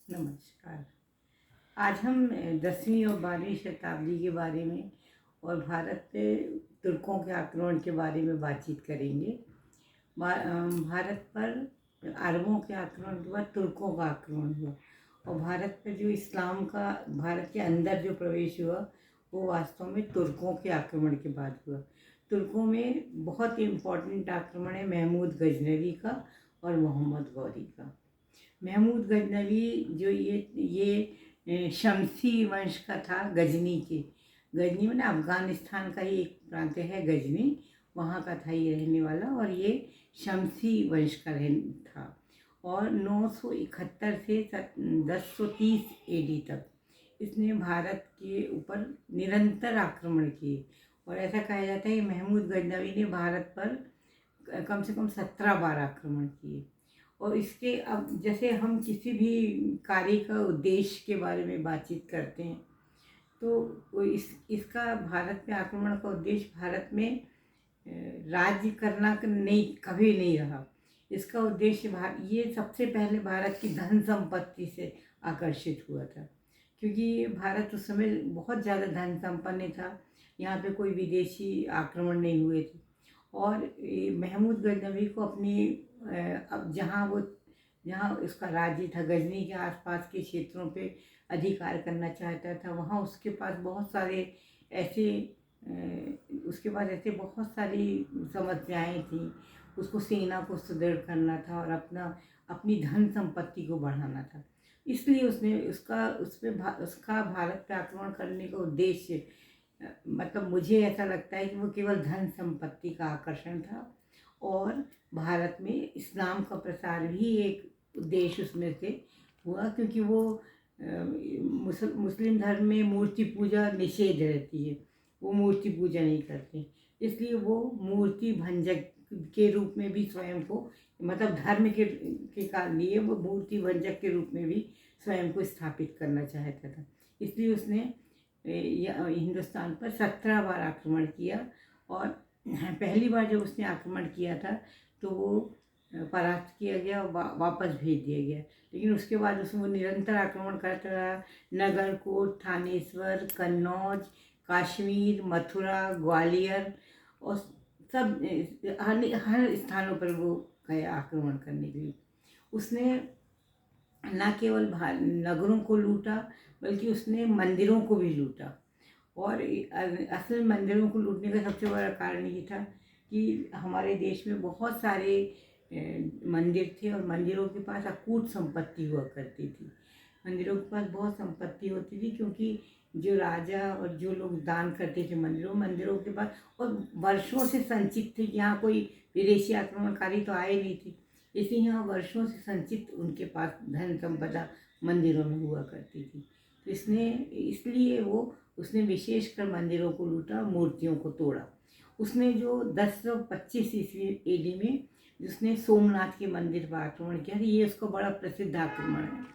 नमस्कार। आज हम 10वीं और 12वीं शताब्दी के बारे में और भारत पे तुर्कों के आक्रमण के बारे में बातचीत करेंगे। भारत पर अरबों के आक्रमण के बाद तुर्कों का आक्रमण हुआ और भारत पर जो इस्लाम का भारत के अंदर जो प्रवेश हुआ वो वास्तव में तुर्कों के आक्रमण के बाद हुआ। तुर्कों में बहुत ही इम्पोर्टेंट आक्रमण है महमूद गजनवी का और मोहम्मद गौरी का। महमूद गजनवी जो ये शमसी वंश का था, गजनी के। गजनी मैंने अफ़गानिस्तान का ही एक प्रांत है गजनी, वहाँ का था ये रहने वाला और ये शमसी वंश का था। और 971 से 1030 AD तक इसने भारत के ऊपर निरंतर आक्रमण किए और ऐसा कहा जाता है कि महमूद गजनवी ने भारत पर कम से कम 17 बार आक्रमण किए। और इसके अब जैसे हम किसी भी कार्य का उद्देश्य के बारे में बातचीत करते हैं तो इसका भारत में आक्रमण का उद्देश्य भारत में राज्य करना नहीं, कभी नहीं रहा। इसका उद्देश्य ये सबसे पहले भारत की धन संपत्ति से आकर्षित हुआ था, क्योंकि भारत उस समय बहुत ज़्यादा धन संपन्न था। यहाँ पे कोई विदेशी आक्रमण नहीं हुए थे और महमूद गजनवी को अपनी अब जहाँ उसका राज्य था गजनी के आसपास के क्षेत्रों पे अधिकार करना चाहता था। वहाँ उसके पास बहुत सारे ऐसे बहुत सारी समस्याएं थी। उसको सेना को सुदृढ़ करना था और अपनी धन संपत्ति को बढ़ाना था। इसलिए उसने उसका भारत पर आक्रमण करने का उद्देश्य, मतलब मुझे ऐसा लगता है कि वो केवल धन संपत्ति का आकर्षण था और भारत में इस्लाम का प्रसार भी एक उद्देश्य उसमें से हुआ, क्योंकि वो मुस्लिम धर्म में मूर्ति पूजा निषेध रहती है, वो मूर्ति पूजा नहीं करते। इसलिए वो मूर्ति भंजक के रूप में भी स्वयं को, मतलब धर्म के लिए वो मूर्ति भंजक के रूप में भी स्वयं को स्थापित करना चाहता था। इसलिए उसने हिंदुस्तान पर 17 बार आक्रमण किया और पहली बार जब उसने आक्रमण किया था तो वो परास्त किया गया और वापस भेज दिया गया। लेकिन उसके बाद उसमें वो निरंतर आक्रमण करता रहा। नगरकोट, थानेश्वर, कन्नौज, कश्मीर, मथुरा, ग्वालियर और सब हर स्थानों पर वो गया आक्रमण करने के लिए। उसने न केवल नगरों को लूटा बल्कि उसने मंदिरों को भी लूटा। और असल मंदिरों को लूटने का सबसे बड़ा कारण ये था कि हमारे देश में बहुत सारे मंदिर थे और मंदिरों के पास अकूत संपत्ति हुआ करती थी। मंदिरों के पास बहुत संपत्ति होती थी, क्योंकि जो राजा और जो लोग दान करते थे मंदिरों के पास, और वर्षों से संचित थे। यहाँ कोई विदेशी आक्रमणकारी तो आए नहीं थे, इसलिए यहाँ वर्षों से संचित उनके पास धन संपदा मंदिरों में हुआ करती थी। तो इसलिए उसने विशेषकर मंदिरों को लूटा, मूर्तियों को तोड़ा। उसने जो 1025 ईस्वी AD में जिसने सोमनाथ के मंदिर पर आक्रमण किया था, ये उसका बड़ा प्रसिद्ध आक्रमण है।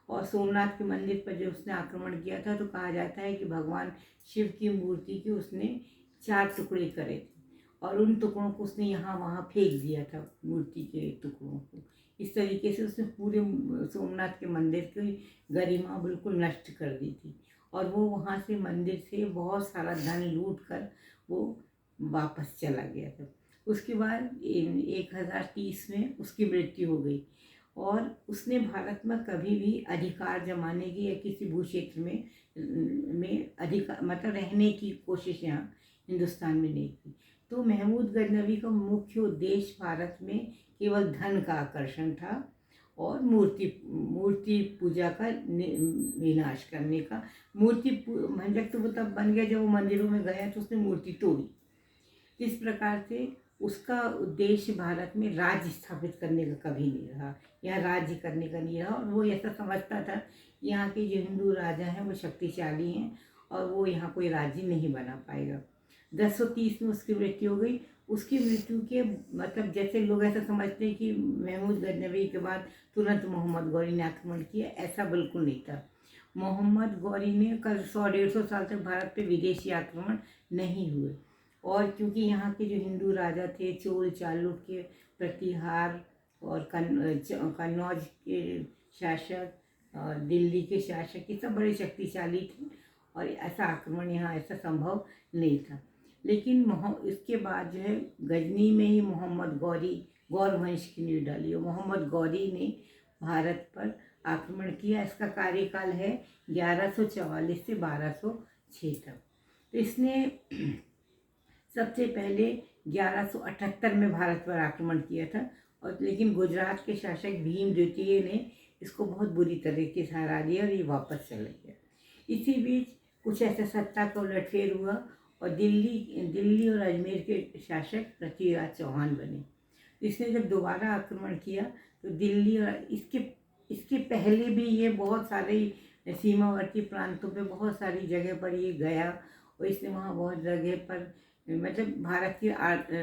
और सोमनाथ के मंदिर पर जब उसने आक्रमण किया था तो कहा जाता है कि भगवान शिव की मूर्ति के उसने 4 टुकड़े करे थे और उन टुकड़ों को उसने यहाँ वहाँ फेंक दिया था, मूर्ति के टुकड़ों को। इस तरीके से उसने पूरे सोमनाथ के मंदिर की गरिमा बिल्कुल नष्ट कर दी थी और वो वहाँ से मंदिर से बहुत सारा धन लूट कर वो वापस चला गया था। उसके बाद 1030 में उसकी मृत्यु हो गई और उसने भारत में कभी भी अधिकार जमाने की या किसी भू क्षेत्र में अधिकार, मतलब रहने की कोशिश यहाँ हिंदुस्तान में नहीं की। तो महमूद गजनवी का मुख्य उद्देश्य भारत में केवल धन का आकर्षण था और मूर्ति पूजा का विनाश करने का। मूर्ति भंजक तो वो तब बन गया जब वो मंदिरों में गया तो उसने मूर्ति तोड़ी। इस प्रकार से उसका उद्देश्य भारत में राज्य स्थापित करने का कभी नहीं रहा, यहाँ राज्य करने का नहीं रहा। और वो ऐसा समझता था यहाँ के जो हिंदू राजा हैं वो शक्तिशाली हैं और वो यहाँ कोई राज्य नहीं बना पाएगा। 1030 में उसकी मृत्यु हो गई। उसकी मृत्यु के मतलब जैसे लोग ऐसा समझते हैं कि महमूद गजनवी के बाद तुरंत मोहम्मद गौरी ने आक्रमण किया, ऐसा बिल्कुल नहीं था। मोहम्मद गौरी ने कल 100-150 साल तक भारत पे विदेशी आक्रमण नहीं हुए। और क्योंकि यहाँ के जो हिंदू राजा थे, चोल चालुक्य, प्रतिहार और कन्नौज के शासक, और दिल्ली के शासक ये सब बड़े शक्तिशाली थे और ऐसा आक्रमण यहाँ ऐसा संभव नहीं था। लेकिन इसके बाद जो है गजनी में ही मोहम्मद गौर वंश की नींव डाली और मोहम्मद गौरी ने भारत पर आक्रमण किया। इसका कार्यकाल है 1144 से 1206 तक। तो इसने सबसे पहले 1178 में भारत पर आक्रमण किया था और लेकिन गुजरात के शासक भीम द्वितीय ने इसको बहुत बुरी तरीके से हरा दिया और ये वापस चला गया। इसी बीच कुछ ऐसा सत्ता का उलटफेर हुआ और दिल्ली और अजमेर के शासक पृथ्वीराज चौहान बने। इसने जब दोबारा आक्रमण किया तो दिल्ली और इसके पहले भी ये बहुत सारे सीमावर्ती प्रांतों पे बहुत सारी जगह पर ये गया और इसने वहाँ बहुत जगह पर मतलब भारत की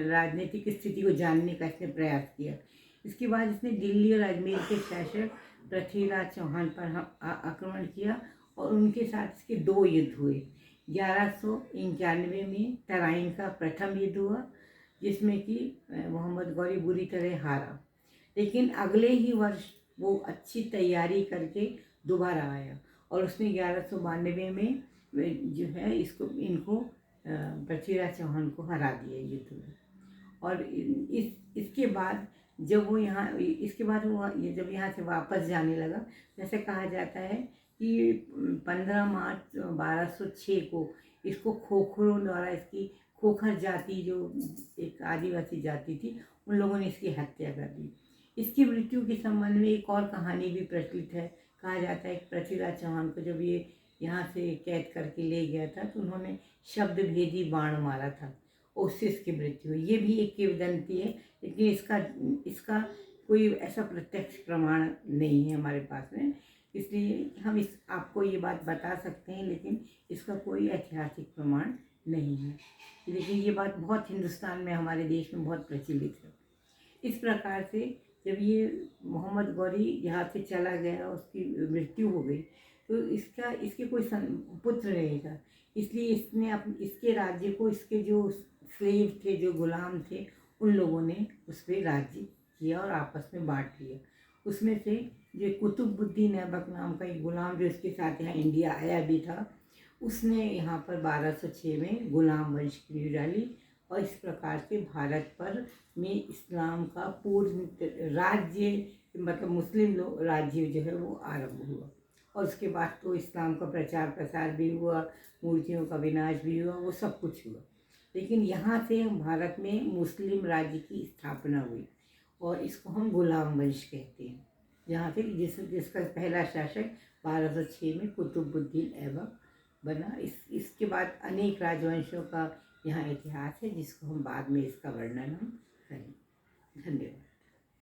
राजनीतिक स्थिति को जानने का इसने प्रयास किया। इसके बाद इसने दिल्ली और अजमेर के शासक पृथ्वीराज चौहान पर आक्रमण किया और उनके साथ इसके 2 युद्ध हुए। 1191 में तराइन का प्रथम युद्ध हुआ जिसमें कि मोहम्मद गौरी बुरी तरह हारा, लेकिन अगले ही वर्ष वो अच्छी तैयारी करके दोबारा आया और उसने 1192 में जो है इनको पृथ्वीराज चौहान को हरा दिया युद्ध में। और इसके बाद जब वो यहाँ इसके बाद वो जब यहाँ से वापस जाने लगा, जैसे कहा जाता है कि 15 मार्च 1206 को इसको खोखरों द्वारा इसकी खोखर जाति जो एक आदिवासी जाति थी उन लोगों ने इसकी हत्या कर दी। इसकी मृत्यु के संबंध में एक और कहानी भी प्रचलित है। कहा जाता है कि पृथ्वीराज चौहान को जब ये यहाँ से कैद करके ले गया था तो उन्होंने शब्द भेदी बाण मारा था, उससे इसकी मृत्यु हुई। ये भी एक किंवदंती है, लेकिन इसका कोई ऐसा प्रत्यक्ष प्रमाण नहीं है हमारे पास में, इसलिए हम आपको ये बात बता सकते हैं, लेकिन इसका कोई ऐतिहासिक प्रमाण नहीं है। लेकिन ये बात बहुत हिंदुस्तान में हमारे देश में बहुत प्रचलित है। इस प्रकार से जब ये मोहम्मद गौरी यहाँ से चला गया, उसकी मृत्यु हो गई, तो इसके कोई पुत्र नहीं था, इसलिए इसने इसके राज्य को इसके जो स्लेव थे, जो गुलाम थे, उन लोगों ने उस पर राज्य किया और आपस में बांट लिया। उसमें से जो कुतुबुद्दीन ऐबक नाम का एक गुलाम जो इसके साथ यहाँ इंडिया आया भी था, उसने यहाँ पर 1206 में गुलाम वंश की नींव डाली और इस प्रकार से भारत पर में इस्लाम का पूर्ण राज्य मतलब मुस्लिम लोग राज्य जो है वो आरंभ हुआ। और उसके बाद तो इस्लाम का प्रचार प्रसार भी हुआ, मूर्तियों का विनाश भी हुआ, वो सब कुछ हुआ। लेकिन यहाँ से भारत में मुस्लिम राज्य की स्थापना हुई और इसको हम गुलाम वंश कहते हैं। जहाँ से जिसका पहला शासक 1206 में कुतुबुद्दीन ऐबक बना। इसके बाद अनेक राजवंशों का यहाँ इतिहास है जिसको हम बाद में इसका वर्णन हम करें। धन्यवाद।